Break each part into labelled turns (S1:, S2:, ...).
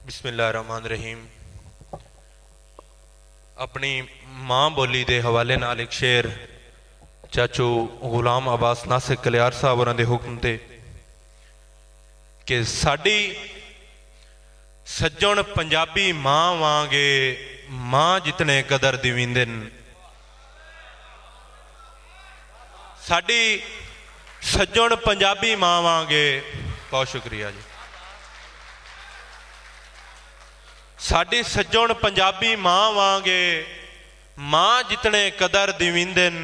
S1: बिस्मिल्लाहिर्रहमानिर्रहीम। अपनी माँ बोली के हवाले नाल एक शेर चाचू गुलाम अब्बास नासिक कलियार साहब उन्होंने हुक्म ते कि साडी सज्जण पंजाबी माँ वांगे माँ जितने कदर दिविंदन। साडी सज्जण पंजाबी माँ वांगे, बहुत शुक्रिया जी। साडी सज्जण पंजाबी माँ वांगे माँ जितने कदर दिविंदन।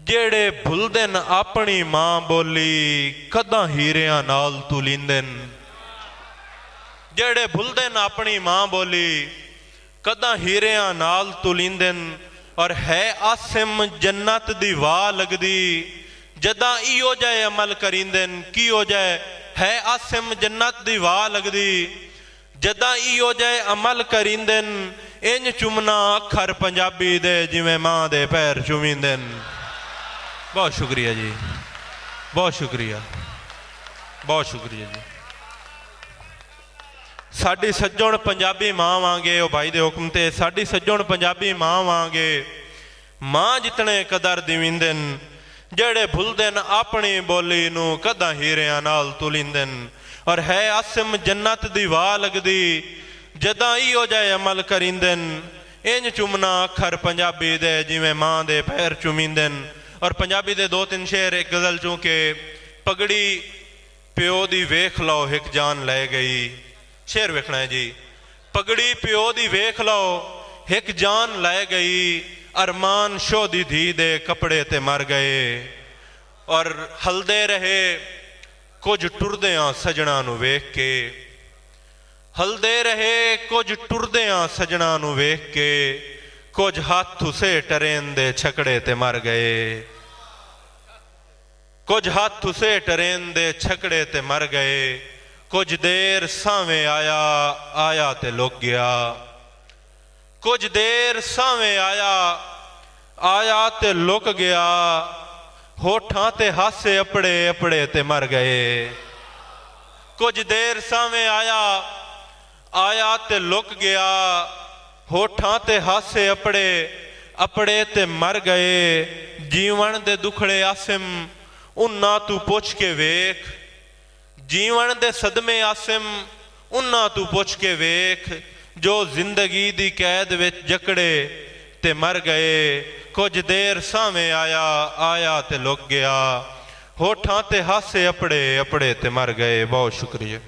S1: जेड़े भुलदन अपनी माँ बोली कदा हीरियां नाल तुलिंदन। जेड़े भुलदन अपनी माँ बोली कदा हीरियां नाल तुलिंदन। और है आसिम जन्नत दी वाह लगदी जदा इहो जाए अमल करिंदन। की हो जाए है आसिम जन्नत दी वाह लगदी जदा इहो जाए अमल करिंदन। इंज चुमना अखर पंजाबी दे जिवें माँ दे पैर चुमिंदन। बहुत शुक्रिया जी, बहुत शुक्रिया, बहुत शुक्रिया जी। साडी सज्जण पंजाबी माँ वांगे ओ भाई दे हुक्म ते साडी सज्जण पंजाबी माँ वांगे माँ जितने कदर दिविंदन। जेड़े भुलदन अपनी बोली नू कदा हीरियां नाल तुलिंदन। और है आसिम जन्नत दी वाह लगदी जदा इहो जाए अमल करिंदन। इंज चुमना अखर पंजाबी दे जिवें माँ दे पैर चुमिंदन। और पंजाबी दे दो तीन शेर एक गजल चूं के पगड़ी प्यो दी वेख लो हिक जान लै गई। शेर वेखना है जी। पगड़ी प्यो दी वेख लो हिक जान लै गई। अरमान शो दी धी दे कपड़े ते मर गए। और हलदे रहे कुछ टुरदियां सजना नू वेख के। हलदे रहे कुछ टुरदियां सजना नू वेख के। कुछ हाथ उसे ट्रेन दे छकड़े ते मर गए। कुछ हाथ उसे ट्रेन दे छकड़े ते मर गए। कुछ देर सावें आया आया ते लुक गया। कुछ देर सावें आया आया ते लुक गया। होठां ते हासे अपड़े अपड़े ते मर गए। कुछ देर सावें आया आया ते लुक गया। होठां ते हासे अपड़े अपड़े ते मर गए। जीवन दे दुखड़े आसिम उन्ना तू पुछ के वेख। जीवन दे सदमे आसिम उन्ना तू पुछ के वेख। जो जिंदगी दी कैद विच जकड़े ते मर गए। कुछ देर सावें आया आया ते लुक गया। होठां ते हासे अपड़े अपड़े ते मर गए। बहुत शुक्रिया।